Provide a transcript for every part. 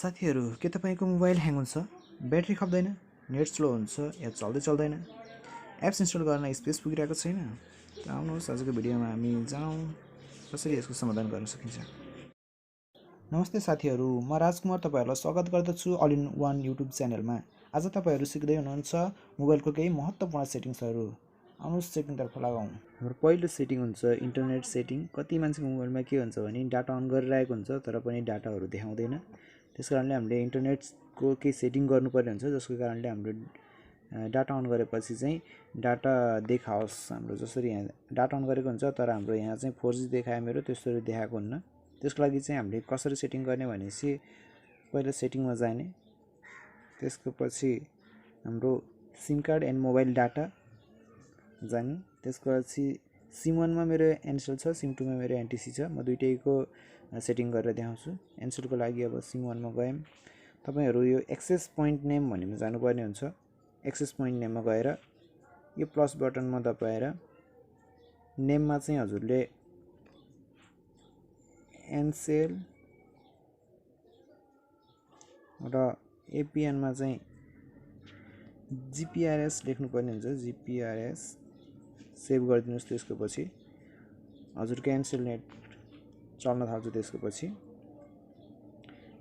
साथीहरु के तपाईको मोबाइल ह्याङ हुन्छ, ब्याट्री खप्दैन, नेट स्लो हुन्छ या चल्दैन, एप्स इन्स्टल गर्न स्पेस पुगिरहेको छैन? त आउनुहोस् आजको भिडियोमा हामी जानौं कसरी यसको समाधान गर्न सकिन्छ। नमस्ते साथीहरु, म राजकुमार तपाईहरुलाई स्वागत गर्दछु अल इन वान युट्युब च्यानलमा। आज तपाईहरु सिक्दै हुनुहुन्छ मोबाइलको केही महत्त्वपूर्ण सेटिङ्सहरु। आउनुहोस् सेटिङतर्फ लगाउँ। हाम्रो पहिलो सेटिङ हुन्छ इन्टरनेट सेटिङ। कति मान्छेको मोबाइलमा के हुन्छ भने डाटा अन गरिरहेको हुन्छ तर पनि डाटाहरु देखाउँदैन। त्यसकारणले हामीले इन्टरनेटको केही सेटिङ गर्नुपर्ने हुन्छ जसको कारणले हाम्रो डाटा अन गरेपछि चाहिँ डाटा देखाओस्। हाम्रो जसरी यहाँ डाटा अन गरेको हुन्छ तर हाम्रो यहाँ चाहिँ 4G देखायो मेरो, त्यसरी देखाएको हुन्न। त्यसको लागि चाहिँ हामीले कसरी सेटिङ गर्ने भनेपछि पहिला सेटिङमा जाने, त्यसको पछि हाम्रो SIM card and mobile data जाने, त्यसपछि सिम 1 मा मेरो एनसेल छ, सिम 2 मा मेरो एनटिसी छ। म दुईटैको सेटिङ गरेर देखाउँछु। एनसेलको लागि अब सिम 1 मा गयौँ। तपाईहरु यो एक्सेस पोइन्ट नेम भन्नेमा जानुपर्ने हुन्छ। एक्सेस पोइन्ट नेममा गएर यो प्लस बटनमा दबाएर नेममा चाहिँ हजुरले एनसेल र एपिएन मा चाहिँ जीपीआरएस लेख्नुपर्ने हुन्छ। GPRS save गरिदिनुस्। त्यसको पछि हजुरको एनसेल नेट चल्न थाल्छ। त्यसको पछि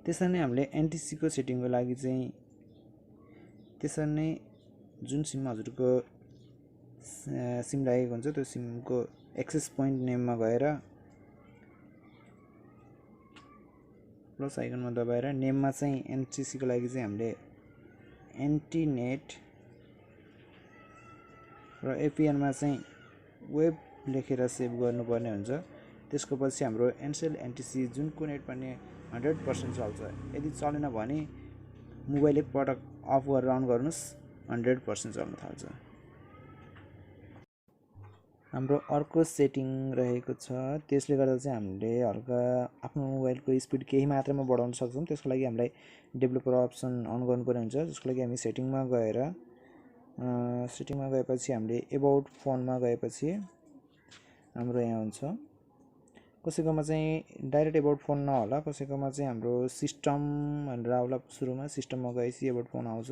त्यसरी नै हामीले एनटिसी को सेटिङको लागि चाहिँ त्यसरी नै जुन सिममा हजुरको सिम लागेको हुन्छ त्यो सिमको एक्सेस पोइन्ट नेममा गएर प्लस आइकनमा दबाएर नेममा चाहिँ एनटिसी को लागि चाहिँ हामीले एन्टिनेट र एपिएन मा चाहिँ वेब लेखेर सेभ गर्नुपर्ने हुन्छ। त्यसको पछि हाम्रो एनसेल एनटिसी जुनको नेट पनि 100% चल्छ। यदि चलेन भने मोबाइल एक पटक अफ गरेर अन गर्नुस्, 100% चल्न थाल्छ। हाम्रो अर्को सेटिङ रहेको छ, त्यसले गर्दा चाहिँ हामीले हल्का आफ्नो मोबाइलको स्पिड केही मात्रामा बढाउन सक्छौं। त्यसको लागि हामीलाई डेभलपर अप्सन अन गर्नुपर्ने हुन्छ। जसको लागि हामी सेटिङमा गएपछि हामीले एबाउट फोनमा गएपछि हाम्रो यहाँ हुन्छ, कसैकोमा चाहिँ डाइरेक्ट एबाउट फोन नहोला, कसैकोमा चाहिँ हाम्रो सिस्टम भनेर आउला। सुरुमा सिस्टममा गएपछि एबाउट फोन आउँछ।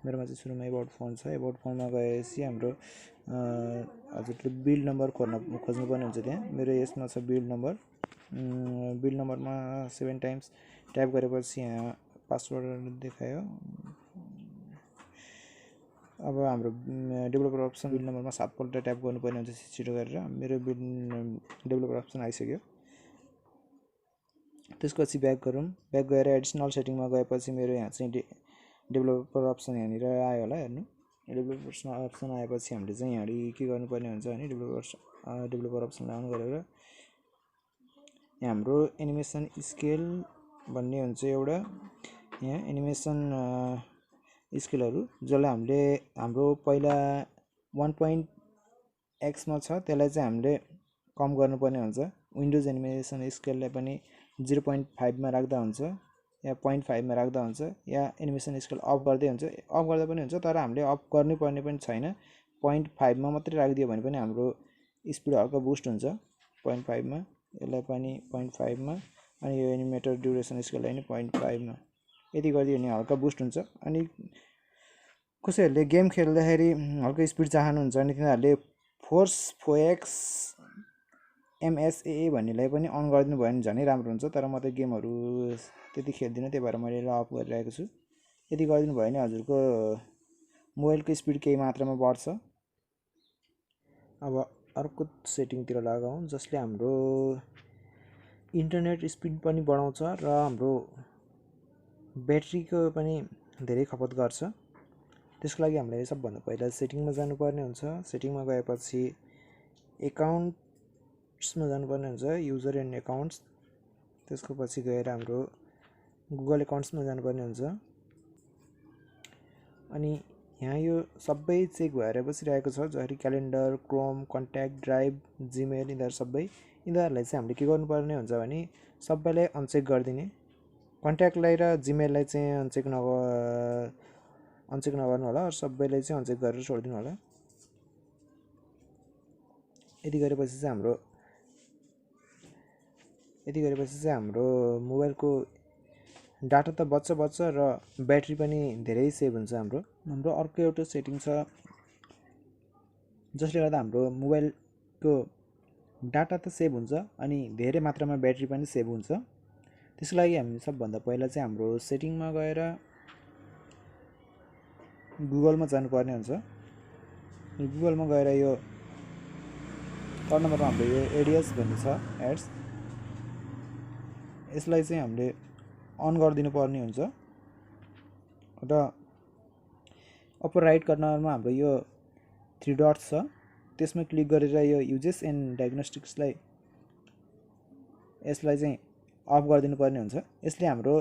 मेरोमा चाहिँ सुरुमा एबाउट फोन छ। एबाउट फोनमा गएपछि हाम्रो हजुरले बिल्ड नम्बर खोज्नुपर्ने हुन्छ। त्यहाँ मेरो यसमा छ बिल्ड नम्बर। बिल्ड नम्बरमा 7 टाइम्स ट्याप गरेपछि यहाँ पासवर्ड देखायो। अब हाम्रो डेभलपर अप्सन बिल्ड नम्बरमा 7 पल्ट ट्याप गर्नुपर्ने हुन्छ छिटो गरेर। मेरो डेभलपर अप्सन आइसक्यो। त्यसपछि ब्याक गरौँ। ब्याक गएर एडिसनल सेटिङमा गएपछि मेरो यहाँ चाहिँ डेभलपर अप्सन यहाँनिर आयो होला, हेर्नु। डेभलपर अप्सन आएपछि हामीले चाहिँ यहाँ के गर्नुपर्ने हुन्छ भने डेभलपर अप्सनलाई अन गरेर यहाँ हाम्रो एनिमेसन स्केल भन्ने हुन्छ एउटा। यहाँ एनिमेसन स्केलहरु जसलाई हामीले हाम्रो पहिला 1.x मा छ त्यसलाई चाहिँ हामीले कम गर्नुपर्ने हुन्छ। विन्डोज एनिमेसन स्केललाई पनि 0.5 मा राख्दा हुन्छ या 0.5 मा राख्दा हुन्छ या एनिमेसन स्केल अफ गर्दै हुन्छ, अफ गर्दा पनि हुन्छ। तर हामीले अफ गर्नै पर्ने पनि छैन। 0.5 मा मात्रै राखिदियो भने पनि हाम्रो स्पिड हल्का बुस्ट हुन्छ। 0.5 मा, यसलाई पनि 0.5 मा, अनि यो एनिमेटर ड्युरेसन स्केललाई पनि 0.5 मा। यदि गरिदियो भने हल्का बुस्ट हुन्छ। अनि कसैहरूले गेम खेल्दाखेरि हल्का स्पिड चाहनुहुन्छ भने तिनीहरूले फोर्स 4x MSAA भन्नेलाई पनि अन गरिदिनु भयो भने झनै राम्रो हुन्छ। तर म त गेमहरु त्यति खेल्दिनँ, त्यही भएर मैले अफ गरिरहेको छु। यदि गरिदिनु भयो भने हजुरको मोबाइलको स्पिड केही मात्रामा बढ्छ। अब अर्को सेटिङतिर लगाउँ जसले हाम्रो इन्टरनेट स्पिड पनि बढाउँछ र हाम्रो ब्याट्रीको पनि धेरै खपत गर्छ। त्यसको लागि हामीले सबभन्दा पहिला सेटिङमा जानुपर्ने हुन्छ। सेटिङमा गएपछि एकाउन्ट्समा जानुपर्ने हुन्छ, युजर एन्ड एकाउन्ट्स। त्यसको पछि गएर हाम्रो गुगल एकाउन्ट्समा जानुपर्ने हुन्छ। अनि यहाँ यो सबै चेक भएर बसिरहेको छ, जसरी calendar, Chrome, contact, drive, Gmail, यिनीहरूलाई चाहिँ हामीले के गर्नुपर्ने हुन्छ भने सबैलाई अनचेक गरिदिने। कन्ट्याक्टलाई र जीमेललाई चाहिँ अनचेक नगर्नु होला, सबैलाई चाहिँ अनचेक गरेर छोडिदिनु होला। यदि गरेपछि चाहिँ हाम्रो मोबाइलको डाटा त बच्छ र ब्याट्री पनि धेरै सेभ हुन्छ हाम्रो अर्को एउटा सेटिङ छ जसले गर्दा हाम्रो मोबाइलको डाटा त सेभ हुन्छ अनि धेरै मात्रामा ब्याट्री पनि सेभ हुन्छ। त्यसको लागि हामी सबभन्दा पहिला चाहिँ हाम्रो सेटिङमा गएर गुगलमा जानुपर्ने हुन्छ। गुगलमा गएर यो कर्नरमा हाम्रो यो एडियस भन्ने छ एड्स, यसलाई चाहिँ हामीले अन गरिदिनु पर्ने हुन्छ र अप्पर राइट कर्नरमा हाम्रो यो 3 डट्स छ त्यसमा क्लिक गरेर यो युजेस एन्ड डायग्नोस्टिक्सलाई यसलाई चाहिँ अफ गरिदिनु पर्ने हुन्छ। यसले हाम्रो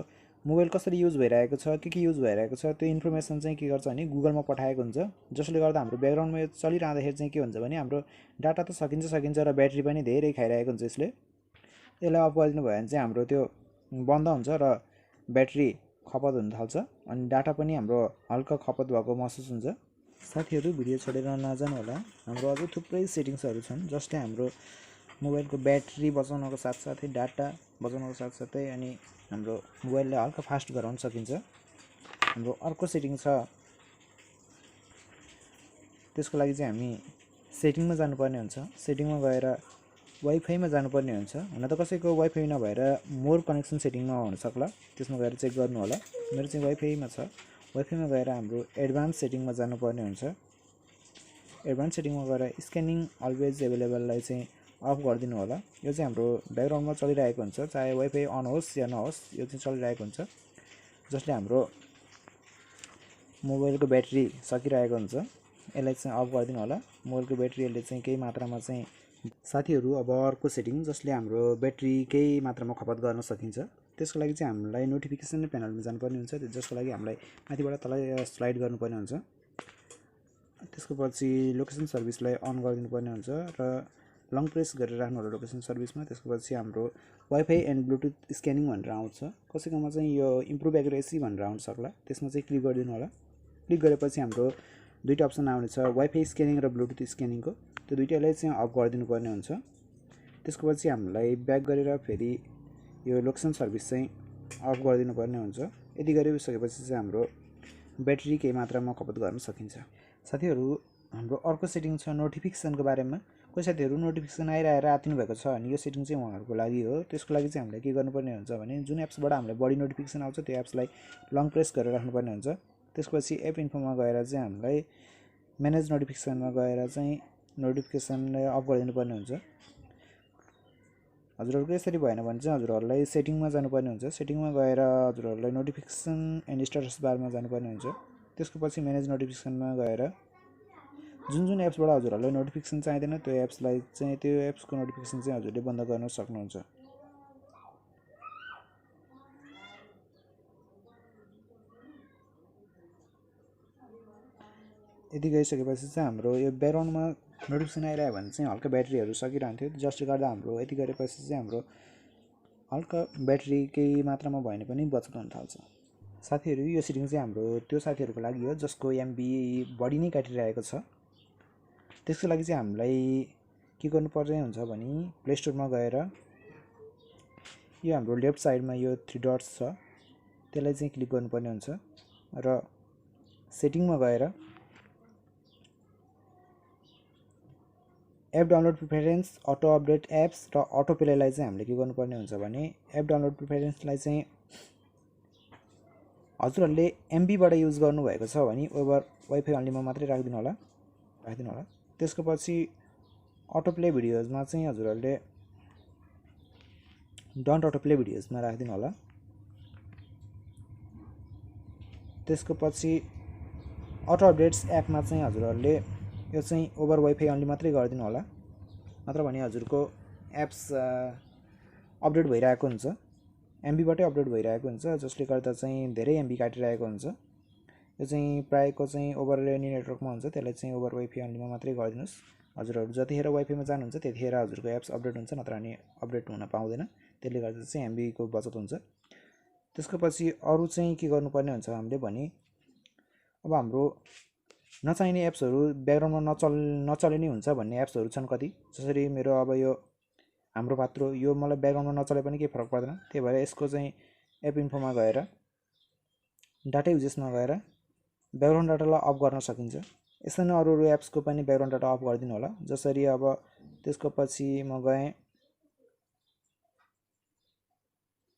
मोबाइल कसरी युज भइरहेको छ के युज भइरहेको छ त्यो इन्फर्मेसन चाहिँ के गर्छ भने गुगलमा पठाएको हुन्छ, जसले गर्दा हाम्रो ब्याकग्राउन्डमा यो चलिरहँदाखेरि चाहिँ के हुन्छ भने हाम्रो डाटा त सकिन्छ र ब्याट्री पनि धेरै खाइरहेको हुन्छ। यसलाई अफ गरिदिनु भयो भने चाहिँ हाम्रो त्यो बन्द हुन्छ र ब्याट्री खपत हुन थाल्छ अनि डाटा पनि हाम्रो हल्का खपत भएको महसुस हुन्छ। साथीहरू भिडियो छोडेर नजानु होला, हाम्रो अझै थुप्रै सेटिङ्सहरू छन् जसले हाम्रो मोबाइलको ब्याट्री बचाउनको साथसाथै डाटा बचाउनको साथसाथै अनि हाम्रो मोबाइललाई हल्का फास्ट गराउन सकिन्छ। हाम्रो अर्को सेटिङ छ, त्यसको लागि चाहिँ हामी सेटिङमा जानुपर्ने हुन्छ। सेटिङमा गएर वाइफाईमा जानुपर्ने हुन्छ। हुन त कसैको वाइफाई नभएर मोर कनेक्सन सेटिङमा हुन सक्ला, त्यसमा गएर चेक गर्नु होला। मेरो चाहिँ वाइफाईमा छ। वाइफाईमा गएर हाम्रो एडभान्स सेटिङमा जानुपर्ने हुन्छ। एडभान्स सेटिङमा गएर स्क्यानिङ अलवेज एभाइलेबललाई चाहिँ अफ गरिदिनु होला। यो चाहिँ हाम्रो ब्याकग्राउन्डमा चलिरहेको हुन्छ, चाहे वाइफाई अन होस् या नहोस् यो चाहिँ चलिरहेको हुन्छ, जसले हाम्रो मोबाइलको ब्याट्री सकिरहेको हुन्छ। यसलाई चाहिँ अफ गरिदिनु होला। मोबाइलको ब्याट्रीले चाहिँ केही मात्रामा चाहिँ साथीहरू अब अर्को सेटिङ जसले हाम्रो ब्याट्री केही मात्रामा खपत गर्न सकिन्छ, त्यसको लागि चाहिँ हामीलाई नोटिफिकेसन प्यानलमा जानुपर्ने हुन्छ, जसको लागि हामीलाई माथिबाट तल स्लाइड गर्नुपर्ने हुन्छ। त्यसको पछि लोकेसन सर्भिसलाई अन गरिदिनु पर्ने हुन्छ र लङ प्रेस गरेर राख्नु होला लोकेसन सर्भिसमा। त्यसको पछि हाम्रो वाइफाई एन्ड ब्लुटुथ स्क्यानिङ भनेर आउँछ, कसैकोमा चाहिँ यो इम्प्रुभ एक्युरेसी भनेर आउन सक्ला, त्यसमा चाहिँ क्लिक गरिदिनु होला। क्लिक गरेपछि हाम्रो दुईवटा अप्सन आउनेछ, वाइफाई स्क्यानिङ र ब्लुटुथ स्क्यानिङको, त्यो दुईटालाई चाहिँ अफ गरिदिनु पर्ने हुन्छ। त्यसको पछि हामीलाई ब्याक गरेर फेरि यो लोकेसन सर्भिस चाहिँ अफ गरिदिनु पर्ने हुन्छ। यति गरिसकेपछि चाहिँ हाम्रो ब्याट्री केही मात्रामा खपत गर्न सकिन्छ। साथीहरू हाम्रो अर्को सेटिङ छ नोटिफिकेसनको बारेमा। कोही साथीहरू नोटिफिकेसन आइरहेर आत्तिनु भएको छ अनि यो सेटिङ चाहिँ उहाँहरूको लागि हो। त्यसको लागि चाहिँ हामीलाई के गर्नुपर्ने हुन्छ भने जुन एप्सबाट हामीलाई बढी नोटिफिकेसन आउँछ त्यो एप्सलाई लङ प्रेस गरेर राख्नुपर्ने हुन्छ। त्यसपछि एप इन्फोमा गएर चाहिँ हामीलाई म्यानेज नोटिफिकेसनमा गएर चाहिँ नोटिफिकेसनलाई अफ गरिदिनु पर्ने हुन्छ। हजुरहरूको यसरी भएन भने चाहिँ हजुरहरूलाई सेटिङमा जानुपर्ने हुन्छ। सेटिङमा गएर हजुरहरूलाई नोटिफिकेसन एन्ड स्ट्याटस बारमा जानुपर्ने हुन्छ। त्यसको पछि म्यानेज नोटिफिकेसनमा गएर जुन एप्सबाट हजुरहरूलाई नोटिफिकेसन चाहिँदैन त्यो एप्सको नोटिफिकेसन चाहिँ हजुरले बन्द गर्न सक्नुहुन्छ। यति गरिसकेपछि चाहिँ हाम्रो यो ब्याकग्राउन्डमा नोटिफिकेसन आइरह्यो भने चाहिँ हल्का ब्याट्रीहरू सकिरहन्थ्यो, जसले गर्दा हाम्रो यति गरेपछि चाहिँ हाम्रो हल्का ब्याट्री केही मात्रामा भएन पनि बचत हुन थाल्छ। साथीहरू यो सेटिङ चाहिँ हाम्रो त्यो साथीहरूको लागि हो जसको एमबी बढी नै काटिरहेको छ। त्यसको लागि चाहिँ हामीलाई के गर्नुपर्ने हुन्छ भने प्ले स्टोरमा गएर यो हाम्रो लेफ्ट साइडमा यो 3 डट्स छ त्यसलाई चाहिँ क्लिक गर्नुपर्ने हुन्छ र सेटिङमा गएर app download preference, auto update apps र अटो प्लेलाई चाहिँ हामीले के गर्नुपर्ने हुन्छ भने एप डाउनलोड प्रिफरेन्सलाई चाहिँ हजुरहरूले एमबीबाट युज गर्नुभएको छ भने ओभर वाइफाई अन्लीमा मात्रै राखिदिनु होला। त्यसको पछि अटो प्ले भिडियोजमा चाहिँ हजुरहरूले डन्ट अटो प्ले भिडियोजमा राखिदिनु होला। त्यसको पछि अटो अपडेट्स एपमा चाहिँ हजुरहरूले यो चाहिँ ओभर वाइफाई अन्ली मात्रै गरिदिनु होला, नत्र भने हजुरको एप्स अपडेट भइरहेको हुन्छ, एमबीबाटै अपडेट भइरहेको हुन्छ, जसले गर्दा चाहिँ धेरै एमबी काटिरहेको हुन्छ। यो चाहिँ प्रायःको चाहिँ ओभर एनी नेटवर्कमा हुन्छ, त्यसलाई चाहिँ ओभर वाइफाई अन्लीमा मात्रै गरिदिनुहोस्। हजुरहरू जतिखेर वाइफाईमा जानुहुन्छ त्यतिखेर हजुरको एप्स अपडेट हुन्छ, नत्र भने अपडेट हुन पाउँदैन, त्यसले गर्दा चाहिँ एमबीको बचत हुन्छ। त्यसको पछि अरू चाहिँ के गर्नुपर्ने हुन्छ हामीले भने अब हाम्रो नचाहिने एप्सहरू ब्याकग्राउन्डमा नचले नै हुन्छ भन्ने एप्सहरू छन् कति, जसरी मेरो अब यो हाम्रो पात्रो यो मलाई ब्याकग्राउन्डमा नचले पनि केही फरक पर्दैन, त्यही भएर यसको चाहिँ एप इन्फोमा गएर डाटा युजेसमा गएर ब्याकग्राउन्ड डाटालाई अफ गर्न सकिन्छ। यसरी नै अरू एप्सको पनि ब्याकग्राउन्ड डाटा अफ गरिदिनु होला। जसरी अब त्यसको पछि म गएँ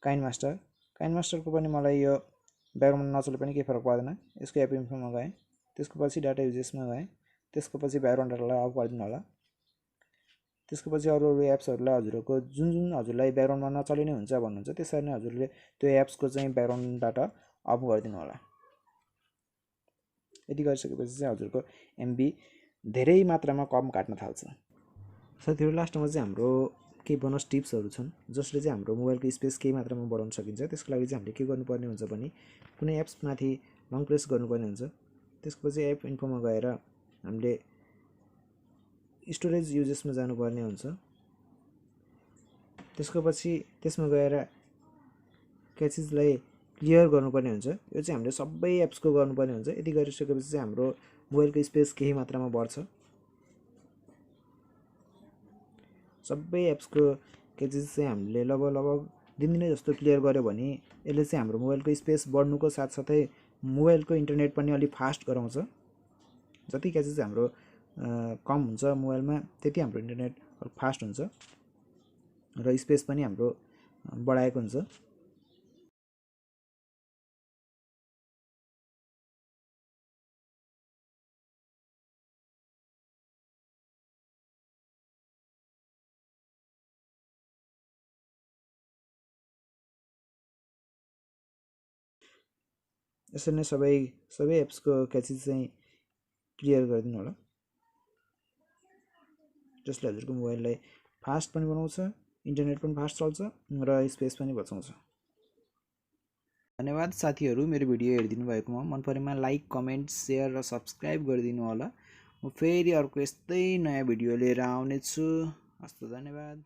काइनमास्टरको पनि मलाई यो ब्याकग्राउन्ड नचले पनि केही फरक पर्दैन। यसको एप इन्फोमा गएँ, त्यसको पछि डाटा युजेसमा गएँ, त्यसको पछि ब्याकग्राउन्ड डाटालाई अफ गरिदिनु होला। त्यसको पछि अरू एप्सहरूलाई हजुरको जुन हजुरलाई ब्याकग्राउन्डमा नचले नै हुन्छ भन्नुहुन्छ त्यसरी नै हजुरले त्यो एप्सको चाहिँ ब्याकग्राउन्ड डाटा अफ गरिदिनु होला। यति गरिसकेपछि चाहिँ हजुरको एमबी धेरै मात्रामा कम काट्न थाल्छ। साथीहरू लास्टमा चाहिँ हाम्रो केही बोनस टिप्सहरू छन् जसले चाहिँ हाम्रो मोबाइलको स्पेस केही मात्रामा बढाउन सकिन्छ। त्यसको लागि चाहिँ हामीले के गर्नुपर्ने हुन्छ भने कुनै एप्समाथि लङ प्रेस गर्नुपर्ने हुन्छ। त्यसको पछि एप इन्फोमा गएर हामीले स्टोरेज युजेसमा जानुपर्ने हुन्छ। त्यसको पछि त्यसमा गएर क्याचेसलाई क्लियर गर्नुपर्ने हुन्छ। यो चाहिँ हामीले सबै एप्सको गर्नुपर्ने हुन्छ। यति गरिसकेपछि चाहिँ हाम्रो मोबाइलको स्पेस केही मात्रामा बढ्छ। सबै एप्सको क्याचेस चाहिँ हामीले लगभग दिनदिनै जस्तो क्लियर गर्यो भने यसले चाहिँ हाम्रो मोबाइलको स्पेस बढ्नुको साथसाथै मोबाइलको इन्टरनेट पनि अलि फास्ट गराउँछ। जति क्याचेस हाम्रो कम हुन्छ मोबाइलमा त्यति हाम्रो इन्टरनेट फास्ट हुन्छ र स्पेस पनि हाम्रो बढाएको हुन्छ। यसरी नै सबै एप्सको क्याचेस चाहिँ क्लियर गरिदिनु होला जसले हजुरको मोबाइललाई फास्ट पनि बनाउँछ, इन्टरनेट पनि फास्ट चल्छ र स्पेस पनि बचाउँछ। धन्यवाद साथीहरू, मेरो भिडियो हेरिदिनु भएकोमा। मन परेमा लाइक, कमेन्ट, सेयर र सब्सक्राइब गरिदिनु होला। म फेरि अर्को यस्तै नयाँ भिडियो लिएर आउनेछु। हस्त, धन्यवाद।